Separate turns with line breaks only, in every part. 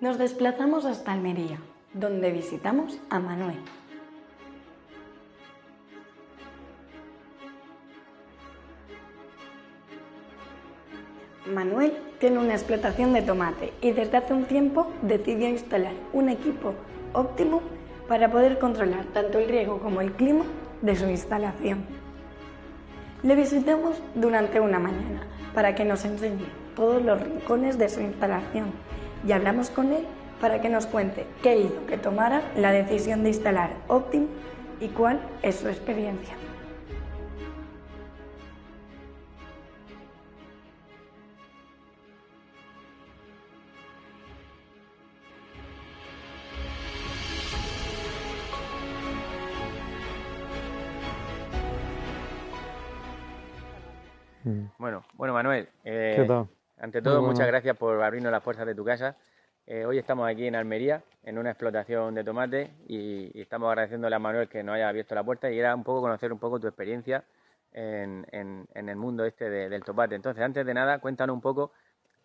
Nos desplazamos hasta Almería, donde visitamos a Manuel. Manuel tiene una explotación de tomate y desde hace un tiempo decidió instalar un equipo óptimo para poder controlar tanto el riego como el clima de su instalación. Le visitamos durante una mañana para que nos enseñe todos los rincones de su instalación y hablamos con él para que nos cuente qué hizo que tomara la decisión de instalar Optim y cuál es su experiencia.
Bueno, Manuel,
¿Qué tal?
ante todo,
Muy
muchas
bueno.
gracias por abrirnos las puertas de tu casa. Hoy estamos aquí en Almería, en una explotación de tomate, y estamos agradeciéndole a Manuel que nos haya abierto la puerta y era un poco conocer un poco tu experiencia en el mundo este del tomate. Entonces, antes de nada, cuéntanos un poco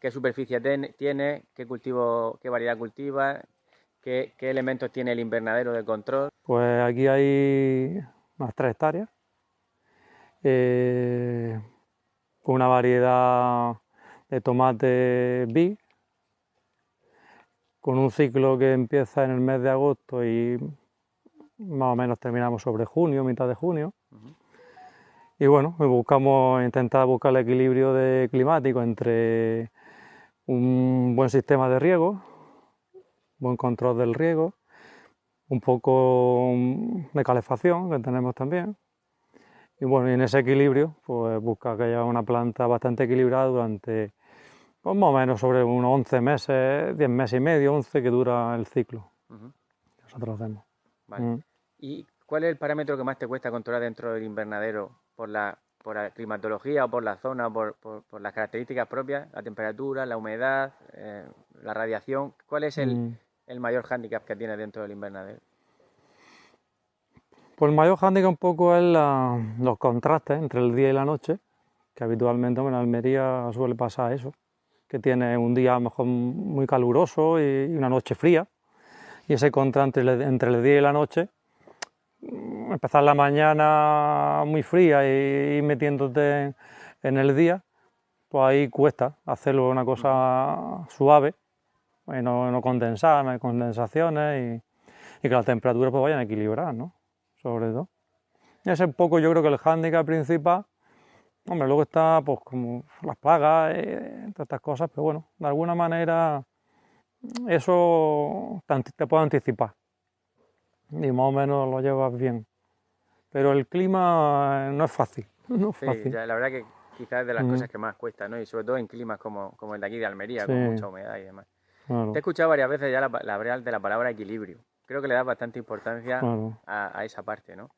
qué superficie tienes, qué cultivo, qué variedad cultivas, qué elementos tiene el invernadero de control.
Pues aquí hay unas 3 hectáreas, con una variedad de tomate Big, con un ciclo que empieza en el mes de agosto y más o menos terminamos sobre junio, mitad de junio. Y bueno, intentar buscar el equilibrio climático entre un buen sistema de riego, buen control del riego, un poco de calefacción que tenemos también. Y bueno, y en ese equilibrio, pues busca que haya una planta bastante equilibrada durante, pues más o menos sobre unos 11 meses, 10 meses y medio, 11 que dura el ciclo. Que nosotros hacemos.
Vale. ¿Y cuál es el parámetro que más te cuesta controlar dentro del invernadero por la climatología o por la zona, por las características propias, la temperatura, la humedad, la radiación? ¿Cuál es el mayor hándicap que tienes dentro del invernadero?
Pues el mayor hándicap un poco es los contrastes entre el día y la noche, que habitualmente en Almería suele pasar eso, que tiene un día a lo mejor muy caluroso y una noche fría, y ese contraste entre el día y la noche, empezar la mañana muy fría y metiéndote en el día, pues ahí cuesta hacerlo una cosa suave, y no condensar, no hay condensaciones y que las temperaturas pues vayan equilibradas, ¿no? Sobre todo. Y ese es un poco, yo creo que el hándicap principal. Hombre, luego está pues como las plagas, todas estas cosas, pero bueno, de alguna manera eso te puede anticipar y más o menos lo llevas bien. Pero el clima no es fácil, no es
Sí,
fácil.
ya, la verdad que quizás es de las cosas que más cuesta, ¿no? Y sobre todo en climas como el de aquí de Almería,
Sí,
con mucha humedad y demás. Te he
claro,
escuchado varias veces ya hablar de la palabra equilibrio. Creo que le das bastante importancia
claro.
a esa parte, ¿no?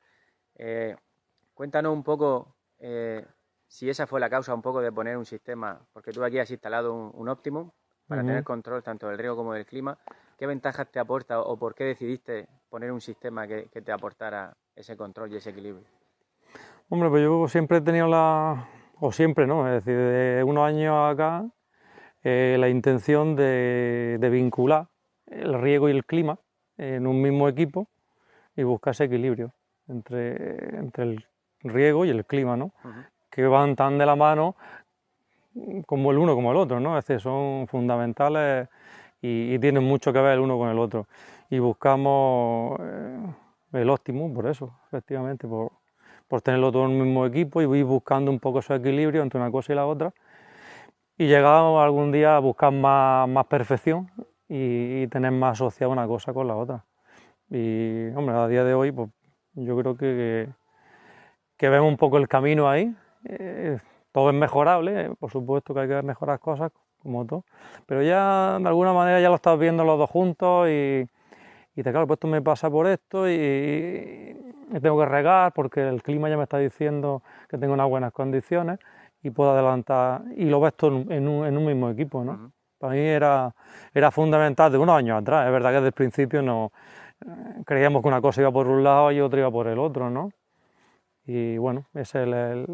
Eh, Cuéntanos un poco si esa fue la causa un poco de poner un sistema, porque tú aquí has instalado un Optimum para tener control tanto del riego como del clima. ¿Qué ventajas te aporta o por qué decidiste poner un sistema que te aportara ese control y ese equilibrio?
Hombre, pues yo siempre he tenido o siempre, ¿no? Es decir, de unos años acá, la intención de vincular el riego y el clima en un mismo equipo y buscar ese equilibrio entre el riego y el clima, ¿no? Que van tan de la mano como el uno como el otro, ¿no? Es decir, son fundamentales y tienen mucho que ver el uno con el otro. Y buscamos el óptimo por eso, efectivamente, por tenerlo todo en el mismo equipo y ir buscando un poco ese equilibrio entre una cosa y la otra. Y llegamos algún día a buscar más perfección y tener más asociada una cosa con la otra. Y, hombre, a día de hoy, pues yo creo que vemos un poco el camino ahí. Todo es mejorable, por supuesto que hay que mejorar cosas, como todo, pero ya de alguna manera ya lo estás viendo los dos juntos y te claro, pues esto me pasa por esto y tengo que regar porque el clima ya me está diciendo que tengo unas buenas condiciones y puedo adelantar, y lo ves todo en un mismo equipo, ¿no? Para mí era fundamental de unos años atrás. Es verdad que desde el principio no creíamos que una cosa iba por un lado y otra iba por el otro, ¿no? Y bueno, esa es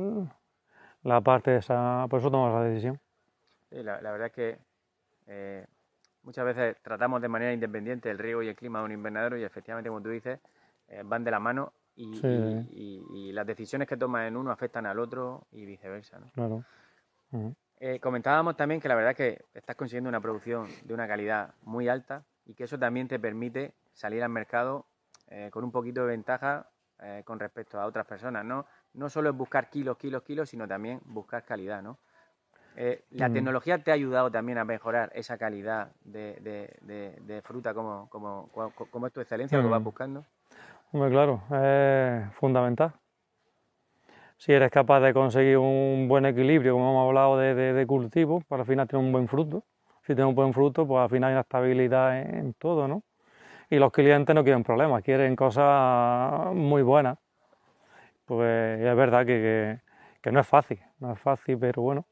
la parte de esa, por eso tomamos la decisión.
Sí, la verdad es que muchas veces tratamos de manera independiente el riego y el clima de un invernadero y efectivamente, como tú dices, van de la mano
Sí.
y las decisiones que tomas en uno afectan al otro y viceversa, ¿no?
Claro. Ujú.
Comentábamos también que la verdad es que estás consiguiendo una producción de una calidad muy alta y que eso también te permite salir al mercado con un poquito de ventaja con respecto a otras personas, ¿no? No solo es buscar kilos, sino también buscar calidad, ¿no? ¿La tecnología te ha ayudado también a mejorar esa calidad de fruta como es tu excelencia, lo que vas buscando?
Hombre, claro, es fundamental. Si eres capaz de conseguir un buen equilibrio, como hemos hablado de cultivo, para al final tener un buen fruto. Si tienes un buen fruto, pues al final hay una estabilidad en todo, ¿no? Y los clientes no quieren problemas, quieren cosas muy buenas. Pues es verdad que no es fácil, pero bueno,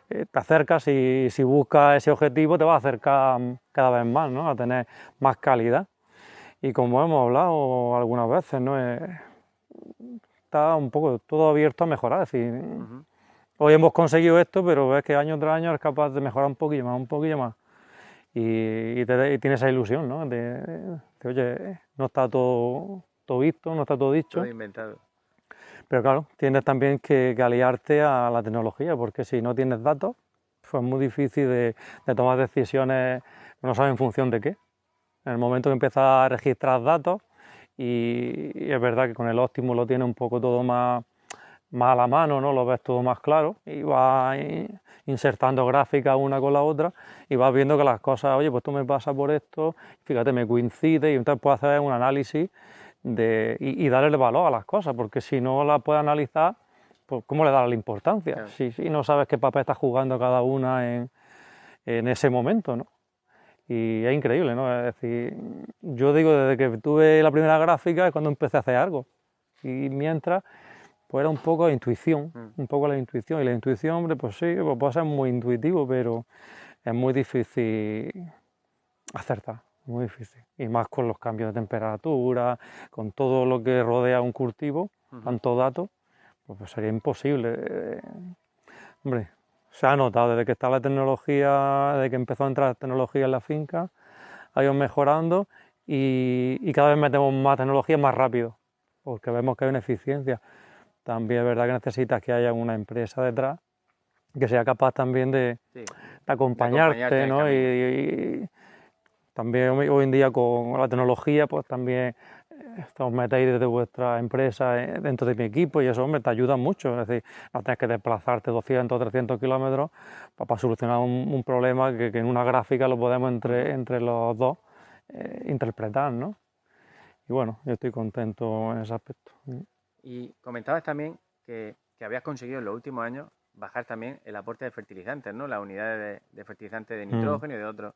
te acercas y si buscas ese objetivo te vas a acercar cada vez más, ¿no? A tener más calidad. Y como hemos hablado algunas veces, ¿no? Está un poco todo abierto a mejorar. Es decir, hoy hemos conseguido esto, pero ves que año tras año eres capaz de mejorar un poquillo más. Y tienes esa ilusión, ¿no? De, oye, no está todo visto, no está todo dicho.
Todo inventado.
Pero claro, tienes también que aliarte a la tecnología, porque si no tienes datos, pues es muy difícil de tomar decisiones, no sabes en función de qué. En el momento que empiezas a registrar datos, y es verdad que con el Optimus lo tienes un poco todo más a la mano, ¿no? Lo ves todo más claro y vas insertando gráficas una con la otra y vas viendo que las cosas, oye, pues tú me pasas por esto, fíjate, me coincide y entonces puedes hacer un análisis y darle valor a las cosas, porque si no las puedes analizar, pues ¿cómo le das la importancia?
Claro.
Si no sabes qué papel está jugando cada una en ese momento, ¿no? Y es increíble, ¿no? Es decir, yo digo, desde que tuve la primera gráfica es cuando empecé a hacer algo. Y mientras, pues era un poco de intuición, un poco la intuición. Y la intuición, hombre, pues sí, pues puede ser muy intuitivo, pero es muy difícil acertar, muy difícil. Y más con los cambios de temperatura, con todo lo que rodea un cultivo, tanto datos, pues sería imposible. Hombre, se ha notado desde que está la tecnología, desde que empezó a entrar tecnología en la finca, ha ido mejorando y cada vez metemos más tecnología más rápido, porque vemos que hay una eficiencia. También es verdad que necesitas que haya una empresa detrás que sea capaz también de acompañarte, ¿no? Y también hoy en día con la tecnología, pues también os metéis desde vuestra empresa dentro de mi equipo y eso, hombre, te ayuda mucho. Es decir, no tienes que desplazarte 200 o 300 kilómetros para solucionar un problema que en una gráfica lo podemos entre los dos interpretar, ¿no? Y bueno, yo estoy contento en ese aspecto.
Y comentabas también que habías conseguido en los últimos años bajar también el aporte de fertilizantes, ¿no? Las unidades de fertilizantes de nitrógeno y de otros.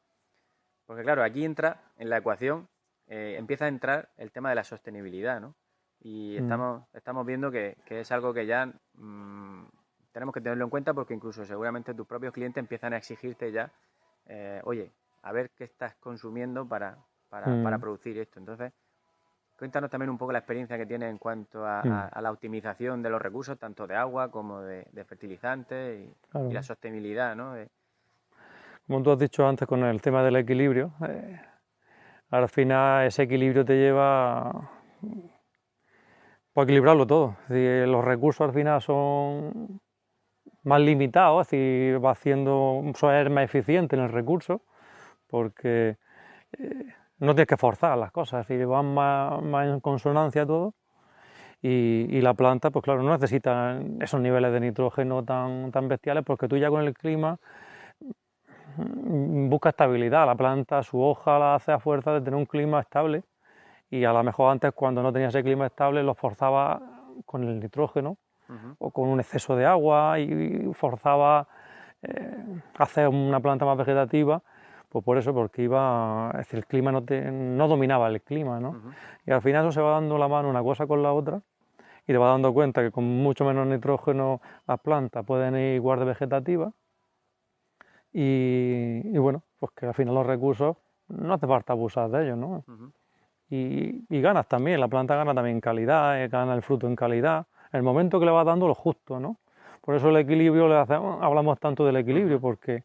Porque claro, aquí entra en la ecuación, empieza a entrar el tema de la sostenibilidad, ¿no? Y estamos viendo que es algo que ya tenemos que tenerlo en cuenta porque incluso seguramente tus propios clientes empiezan a exigirte ya, oye, a ver qué estás consumiendo para producir esto. Entonces, cuéntanos también un poco la experiencia que tienes en cuanto a la optimización de los recursos, tanto de agua como de fertilizantes y la sostenibilidad, ¿no?
Como tú has dicho antes con el tema del equilibrio, al final ese equilibrio te lleva a equilibrarlo todo. Es decir, los recursos al final son más limitados, es decir, ser más eficiente en el recurso, porque no tienes que forzar las cosas, es decir, van más en consonancia todo. Y la planta, pues claro, no necesita esos niveles de nitrógeno tan bestiales, porque tú ya con el clima busca estabilidad. La planta, su hoja la hace a fuerza de tener un clima estable y a lo mejor antes cuando no tenía ese clima estable lo forzaba con el nitrógeno o con un exceso de agua y forzaba hacer una planta más vegetativa, pues por eso, porque es decir, el clima no dominaba el clima, ¿no? Y al final eso se va dando la mano una cosa con la otra y te vas dando cuenta que con mucho menos nitrógeno las plantas pueden ir igual de vegetativas. Y bueno, pues que al final los recursos no hace falta abusar de ellos, ¿no? Y ganas también, la planta gana también en calidad, gana el fruto en calidad, el momento que le vas dando lo justo, ¿no? Por eso el equilibrio, hablamos tanto del equilibrio, porque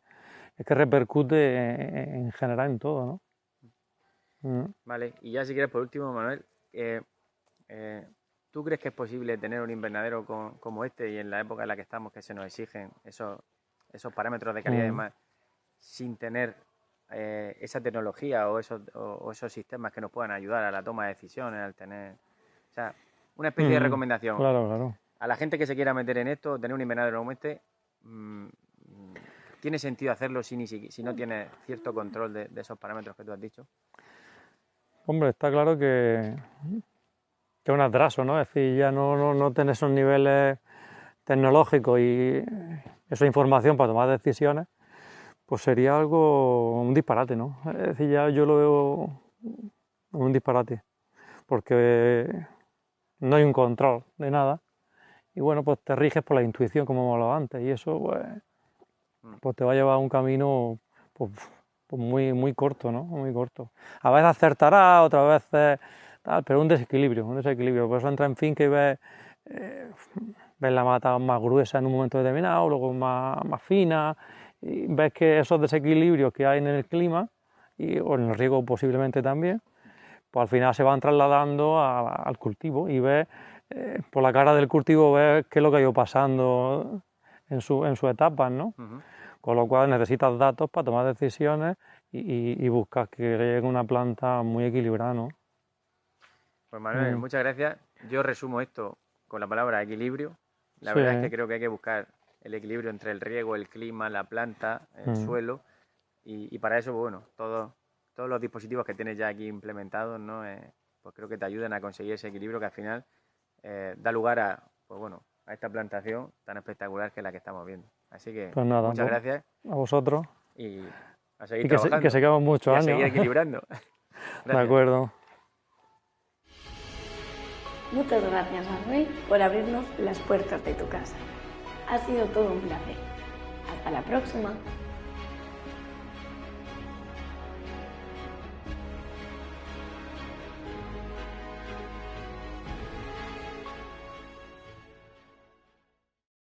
es que repercute en general en todo, ¿no?
Vale, y ya si quieres por último, Manuel, ¿tú crees que es posible tener un invernadero como este y en la época en la que estamos, que se nos exigen esos parámetros de calidad y demás, sin tener esa tecnología o esos sistemas que nos puedan ayudar a la toma de decisiones, al tener, o sea, una especie de recomendación?
Claro.
A la gente que se quiera meter en esto, tener un invernadero como este, ¿tiene sentido hacerlo si no tiene cierto control de esos parámetros que tú has dicho?
Hombre, está claro que es un atraso, ¿no? Es decir, ya no tener esos niveles tecnológicos y esa información para tomar decisiones, pues sería un disparate, ¿no? Es decir, ya yo lo veo un disparate, porque no hay un control de nada y bueno, pues te riges por la intuición, como hemos hablado antes, y eso pues te va a llevar a un camino pues muy corto, ¿no? Muy corto. A veces acertará, otras veces tal, pero un desequilibrio. Por eso entra en finca y ves la mata más gruesa en un momento determinado, luego más fina, y ves que esos desequilibrios que hay en el clima, o en el riego posiblemente también, pues al final se van trasladando al cultivo y ves, por la cara del cultivo, ves qué es lo que ha ido pasando en sus etapas, ¿no? Con lo cual necesitas datos para tomar decisiones y buscar que llegue una planta muy equilibrada, ¿no?
Pues Manuel, muchas gracias. Yo resumo esto con la palabra equilibrio. La verdad es que creo que hay que buscar el equilibrio entre el riego, el clima, la planta, el suelo, y para eso, bueno, todos los dispositivos que tienes ya aquí implementados, ¿no? Pues creo que te ayudan a conseguir ese equilibrio que al final da lugar a esta plantación tan espectacular que es la que estamos viendo. Así que
pues nada,
muchas gracias.
A vosotros.
Y a seguir
y
trabajando.
que sigamos muchos años.
Y a seguir equilibrando.
De acuerdo.
Muchas gracias, Manuel, por abrirnos las puertas de tu casa. Ha sido todo un placer. Hasta la próxima.